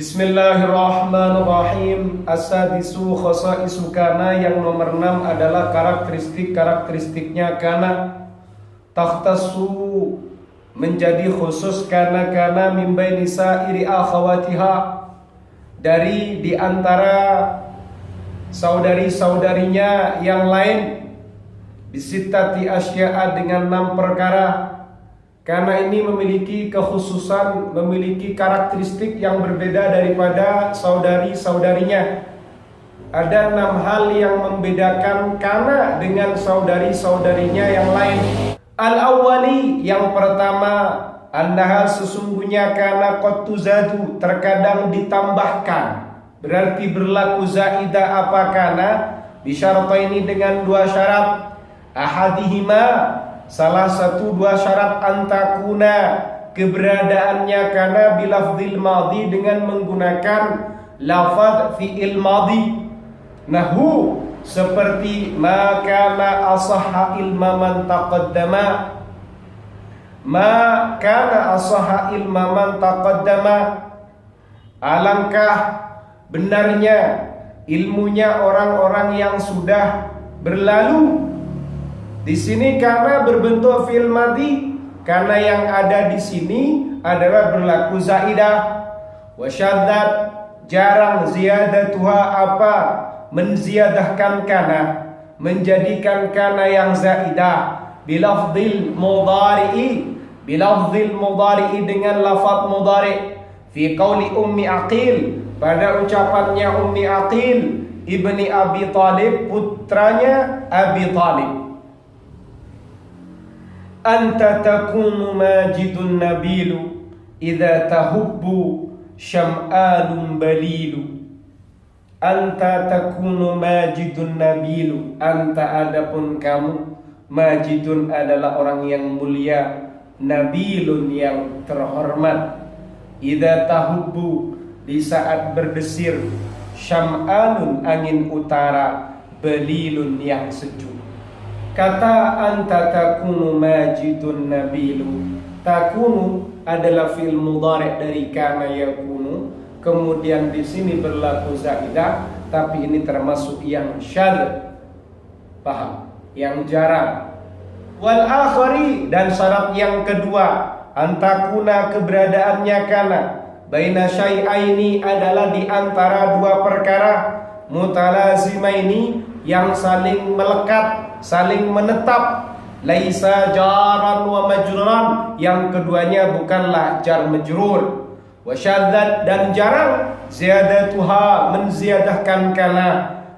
Bismillahirrahmanirrahim. As-sadisu khasaisu kana, yang nomor 6 adalah karakteristiknya kana. Takhtasu, menjadi khusus kana min baini sa'iri akhawatiha, dari diantara saudari-saudarinya yang lain, bisittati asya'a, dengan 6 perkara. Karena ini memiliki kekhususan, memiliki karakteristik yang berbeda daripada saudari-saudarinya. Ada 6 hal yang membedakan kana dengan saudari-saudarinya yang lain. Al-awwali, yang pertama, annaha, sesungguhnya kana qad tuzadu, terkadang ditambahkan. Berarti berlaku zaidah apa kana? Bisyarataini, dengan 2 syarat. Ahadihima, salah satu 2 syarat, antakuna, keberadaannya kana bilafzil madhi, dengan menggunakan lafaz fi'il madhi. Nahu, seperti ma kana asahha ilma man taqaddama, ma kana asahha ilma man taqaddama, alangkah benarnya ilmunya orang-orang yang sudah berlalu. Di sini karena berbentuk fi'il madhi, karena yang ada di sini adalah berlaku zaidah. Wa syadzat, jarang ziyadatuha apa? Menziadahkan kana, menjadikan kana yang zaidah. Bilafdhil mudhari'i, dengan lafaz mudhari'. Fi qauli ummi aqil, pada ucapannya ummi aqil ibni Abi Talib, putranya Abi Talib. Anta takunu majidun nabilu, idza tahubbu syam'alun balilu. Anta takunu majidun nabilu, anta, adapun kamu, majidun adalah orang yang mulia, nabilun yang terhormat. Idza tahubbu, di saat berdesir, syam'alun angin utara, balilun yang sejuk. Kata anta takunu majidun nabilu, takunu adalah fi'il mudhari' dari kana yakunu, kemudian di sini berlaku zaidah, tapi ini termasuk yang syadz, paham? Yang jarang. Wal akhari, dan syarat yang kedua, antakuna, keberadaannya kana, baina syai'aini, adalah di antara 2 perkara, mutalazimaini, yang saling melekat, saling menetap. Laisa jaran wa majruran, yang keduanya bukanlah jar majrur. Wa syadzat, dan jarang ziyadatuha, menziadahkan kana,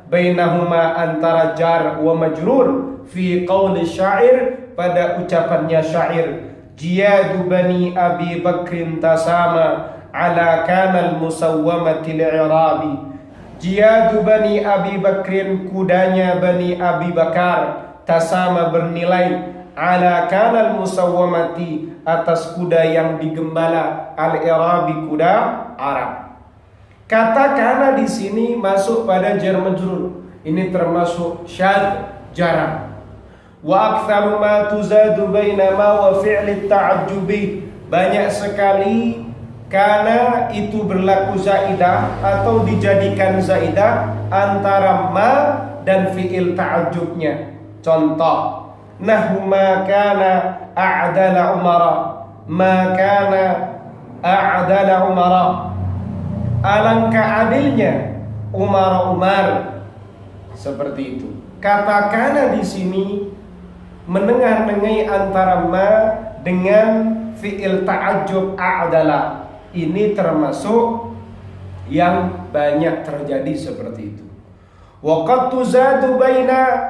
bainahuma, antara jar wa majrur, fi qauli syair, pada ucapannya syair. Jiyadu bani Abi Bakrin tasama ala kanal musawwamati li'irabi. Jiyadu bani Abi Bakrin, kudanya bani Abi Bakar, tasama, bernilai, ala kanal musawwamati, atas kuda yang digembala, al-irabi, kuda Arab. Kata kana di sini masuk pada jar majrur. Ini termasuk syadz, jarang. Wa aktsaru ma tuzadu baina ma wa fi'li ta'ajjubi, banyak sekali karena itu berlaku zaidah atau dijadikan zaidah antara ma dan fi'il ta'ajjubnya. Contoh, nahu ma kana a'dala umara, ma kana a'dala umara, alangkah adilnya Umar, seperti itu. Kata kana di sini menengah-nengai antara ma dengan fi'il ta'ajjub a'dala. Ini termasuk yang banyak terjadi seperti itu. Wa qad tuzadu baina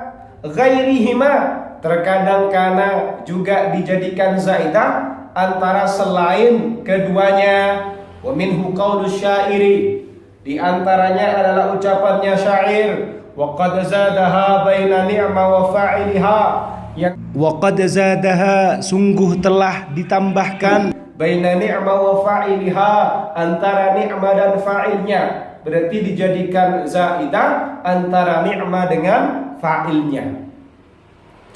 ghairihima, terkadang kana juga dijadikan zaidah antara selain keduanya. Wa minhu qaulu syairi, di antaranya adalah ucapannya syair. Wa qad zadaha baina ni'ma wa fa'iliha, wa qad zadaha, sungguh telah ditambahkan, baina ni'ma wa fa'iliha, antara ni'ma dan fa'ilnya. Berarti dijadikan zaidah antara ni'ma dengan fa'ilnya.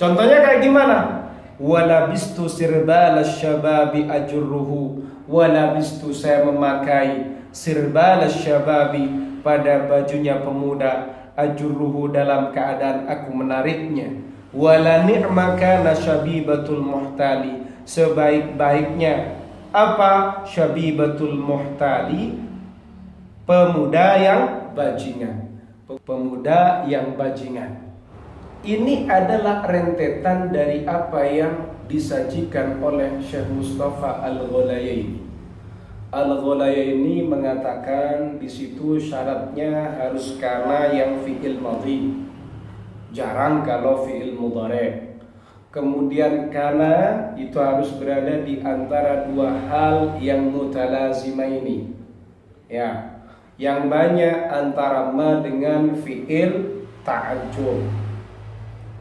Contohnya kayak gimana? Walabistu sirbal syababi ajurruhu, walabistu, saya memakai sirbal syababi, pada bajunya pemuda, ajurruhu, dalam keadaan aku menariknya. Wala ni'ma kana syabibatul muhtali, sebaik-baiknya apa? Syabibatul muhtali, pemuda yang bajingan. Pemuda yang bajingan. Ini adalah rentetan dari apa yang disajikan oleh Syekh Mustafa Al-Ghulayaini. Al-Ghulayaini mengatakan di situ syaratnya harus kana yang fi'il madhi, jarang kalau fi'il mudhari'. Kemudian kana itu harus berada di antara dua hal yang mutalazimaini, ya, yang banyak antara ma dengan fi'il ta'ajjub.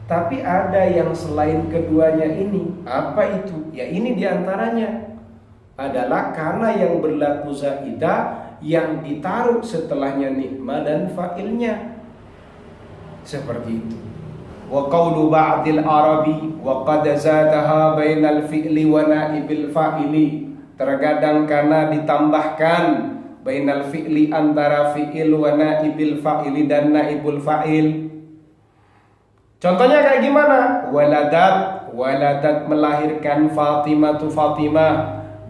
Tapi ada yang selain keduanya ini. Apa itu? Ya ini diantaranya adalah karena yang berlaku zaidah yang ditaruh setelahnya ni'ma dan fa'ilnya. Seperti itu. Wa qawlu ba'dil arabi wa qad zadaha bainal fi'li wa naibil fa'ili. Terkadang karena ditambahkan bainal fi'li, antara fi'il, wa naibil fa'ili, dan naibul fa'il. Contohnya kayak gimana? Waladat melahirkan Fatimah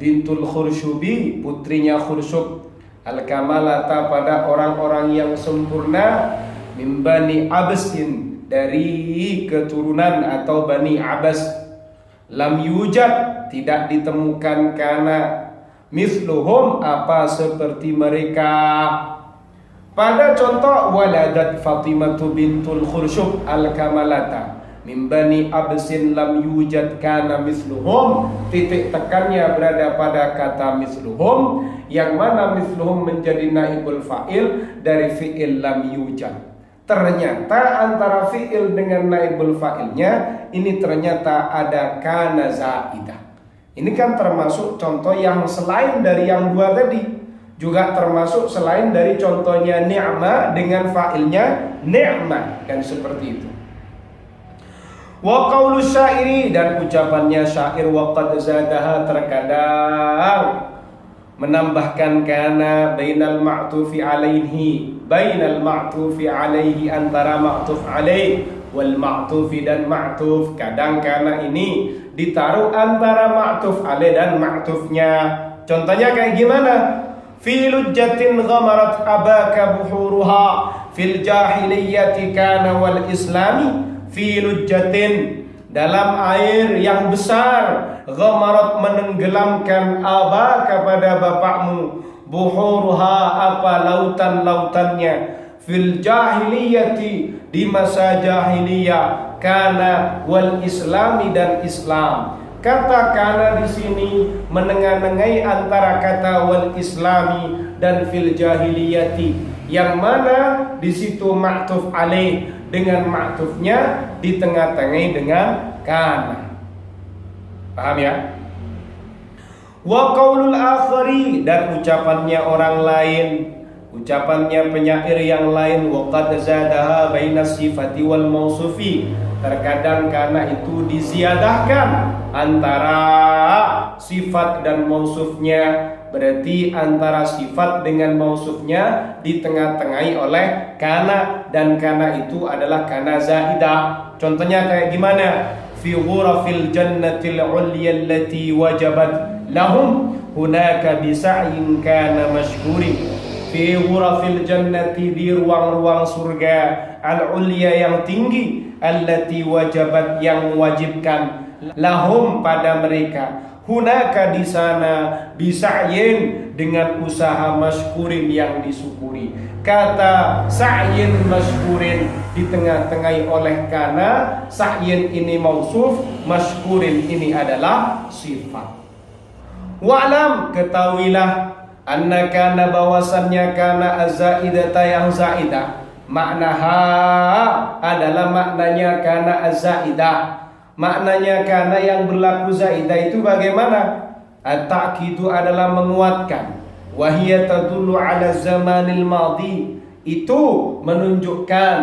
bintul Khursyubi, putrinya Khursyub, al-kamalata, pada orang-orang yang sempurna, min bani Absin, dari keturunan atau Bani Abbas. Lam yujad, tidak ditemukan kana misluhum, apa seperti mereka. Pada contoh waladat Fatimah bintul Khursyub al-kamalata min bani Absin lam yujad kana misluhum, titik tekannya berada pada kata misluhum, yang mana misluhum menjadi naibul fa'il dari fi'il lam yujad. Ternyata antara fi'il dengan naibul fa'ilnya ini ternyata ada kana zaidah. Ini kan termasuk contoh yang selain dari yang dua tadi, juga termasuk selain dari contohnya ni'ma dengan fa'ilnya ni'ma, kan seperti itu. Wa qaulu syairi, dan ucapannya syair, wa qad zadaha, terkadang menambahkan kana bainal ma'tufi alaihi, bainal ma'tufi alaihi, antara ma'tuf alaih wal ma'tufi dan ma'tuf. Kadang kana ini ditaruh antara ma'tuf alaih dan ma'tufnya. Contohnya kayak gimana? Fi lujjatin ghamarat abaka buhuruha, fil jahiliyati kana wal islami. Fi lujjatin, dalam air yang besar, ghamarat menenggelamkan, abaka pada bapakmu, buhuruha apa lautan-lautannya, fil jahiliyati di masa jahiliyah, kana wal islami dan Islam. Kata kana di sini menengah-nengai antara kata wal islami dan fil jahiliyati, yang mana di situ ma'tuf alaih dengan ma'tufnya di tengah-tengai dengan kana. Paham ya? Wa qaulul akhari, dan ucapannya orang lain, ucapannya penyair yang lain, wa qad zadaha bainas sifati wal mausufi. Terkadang karena itu diziadahkan antara sifat dan mausufnya, berarti antara sifat dengan mausufnya di tengah-tengahi oleh kana, dan kana itu adalah kana zaidah. Contohnya kayak gimana? Fi ghurafil jannatil ulya allati wajabat lahum hunaka bisa'in kana mashkuri. Fi ghurafil jannati, di ruang-ruang surga, al-ulya yang tinggi, allati wajabat yang mewajibkan, lahum pada mereka, hunaka di sana, bisa'yin dengan usaha mashkurin yang disyukuri. Kata sa'yin mashkurin di tengah-tengahi oleh kana, sa'yin ini mausuf, mashkurin ini adalah sifat. Wa'lam, ketahuilah, anna kana, bahwasannya kana az-zaidata yang zaidah, maknaha adalah maknanya kana az-zaidah. Maknanya kana yang berlaku zaidah itu bagaimana? At-ta'kidu adalah menguatkan. Wahiyya tadullu ala zamanil madhi, itu menunjukkan,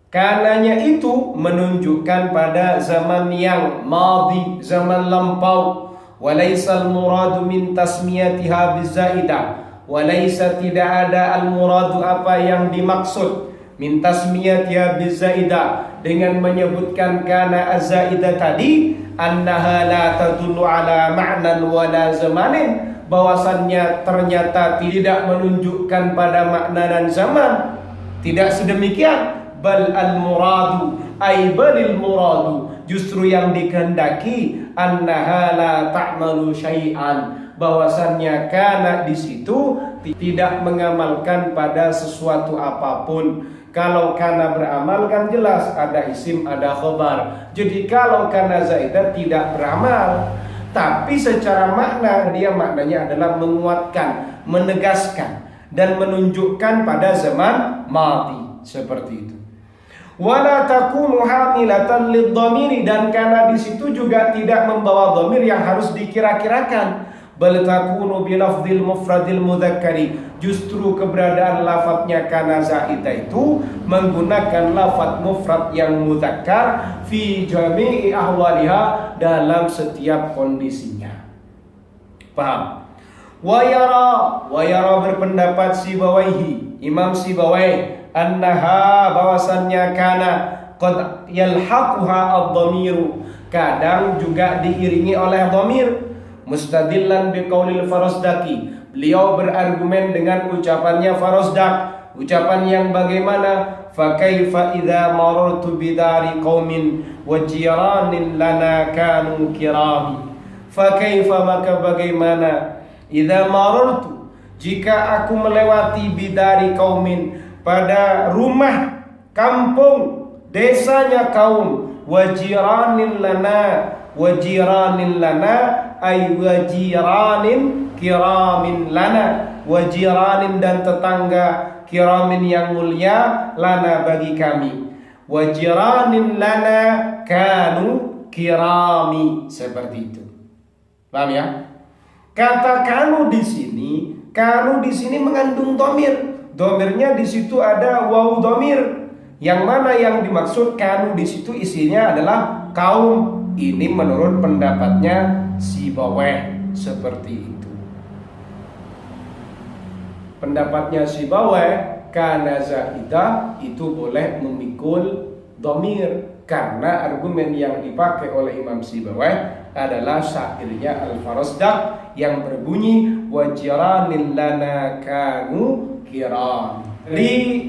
kananya itu menunjukkan pada zaman yang madhi, zaman lampau. Walaisal muradu min tasmiyatiha bizaidah, Walaysa tidak ada al-muradu apa yang dimaksud min tasmiyatiha bizaidah dengan menyebutkan kana az-zaidah tadi annaha la tadullu ala ma'nan wala zamanin, bahwasannya ternyata tidak menunjukkan pada makna dan zaman. Tidak sedemikian, bal al-muradu ay balil muradu, justru yang dikehendaki annaha la ta'malu syai'an, bahwasannya kana di situ tidak mengamalkan pada sesuatu apapun. Kalau kana beramal kan jelas ada isim ada khobar. Jadi kalau kana zaidah tidak beramal, tapi secara makna dia maknanya adalah menguatkan, menegaskan dan menunjukkan pada zaman mati, seperti itu. Wala takunu hamilatan lidhamiri, dan karena di situ juga tidak membawa dhamir yang harus dikira-kirakan. Bal takunu bilafdil mufradil mudzakkari, justru keberadaan lafadznya kana zaidah itu menggunakan lafadz mufrad yang mudzakkar fi jami'i ahwaliha, dalam setiap kondisinya. Paham? Wayara berpendapat Sibawaihi, Imam Sibawai, annaha bahwasannya kana qad yalhaquha ad-dhamiru, kadang juga diiringi oleh dhamir. Mustadillan biqaulil Farosdaqi, beliau berargumen dengan ucapannya Farosdak. Ucapan yang bagaimana? Fa kaifa idza marartu bidari qaumin wa jiranin lana kanu kirami. Fa kaifa, maka bagaimana, idza marartu, jika aku melewati bidari qaumin, pada rumah kampung desanya kaum, wajiranin lana ay wajiranin kiramin lana, wajiranin dan tetangga, kiramin yang mulia, lana bagi kami, wajiranin lana kanu kirami, seperti itu. Paham ya? Kata kanu di sini mengandung dhamir. Dhamirnya di situ ada wawu dhamir. Yang mana yang dimaksud kanu di situ isinya adalah kaum. Ini menurut pendapatnya Sibawai, seperti itu. Pendapatnya Sibawai, kana zaidah itu boleh memikul dhamir, karena argumen yang dipakai oleh Imam Sibawai adalah syairnya Al-Farosdak yang berbunyi wajiranin lana kanu kiram. Di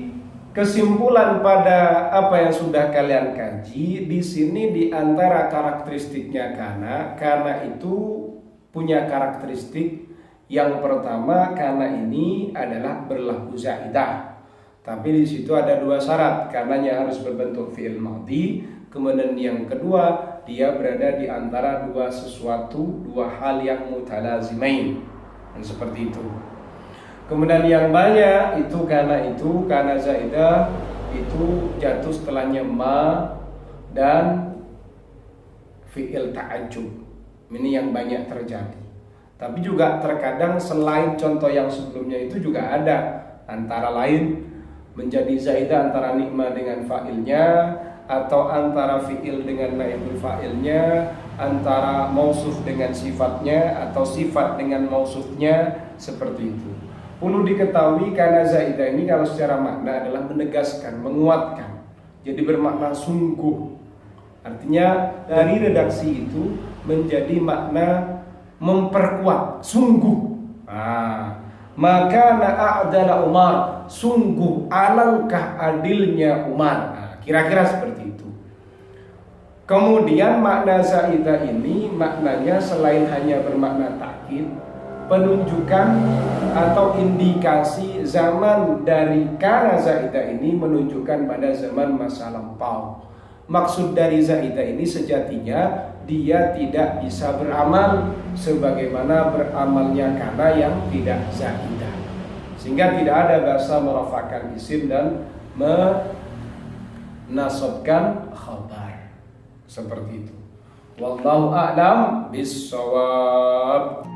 kesimpulan pada apa yang sudah kalian kaji, di sini di antara karakteristiknya kana itu punya karakteristik yang pertama, kana ini adalah berlaku zaidah. Tapi di situ ada dua syarat, karenanya harus berbentuk fi'il madhi. Kemudian yang kedua, dia berada di antara dua hal yang mutalazimain, dan seperti itu. Kemudian yang banyak itu kana zaidah itu jatuh setelahnya ma dan fi'il ta'ajjub. Ini yang banyak terjadi. Tapi juga terkadang selain contoh yang sebelumnya itu juga ada, antara lain menjadi zaidah antara nikma dengan fa'ilnya, atau antara fi'il dengan naibul fa'ilnya, antara mausuf dengan sifatnya, atau sifat dengan mausufnya, seperti itu. Perlu diketahui kana zaidah ini kalau secara makna adalah menegaskan, menguatkan. Jadi bermakna sungguh. Artinya dari redaksi itu menjadi makna memperkuat, sungguh. Maka na'adala Umar, sungguh alangkah adilnya Umar. Kira-kira seperti itu. Kemudian makna zaidah ini maknanya selain hanya bermakna takkid, penunjukan atau indikasi zaman dari kana zaidah ini menunjukkan pada zaman masa lampau. Maksud dari zaidah ini sejatinya dia tidak bisa beramal sebagaimana beramalnya kana yang tidak zaidah, sehingga tidak ada bahasa merafakan isim dan menasabkan khabar, seperti itu. Wallahu a'lam bis-shawab.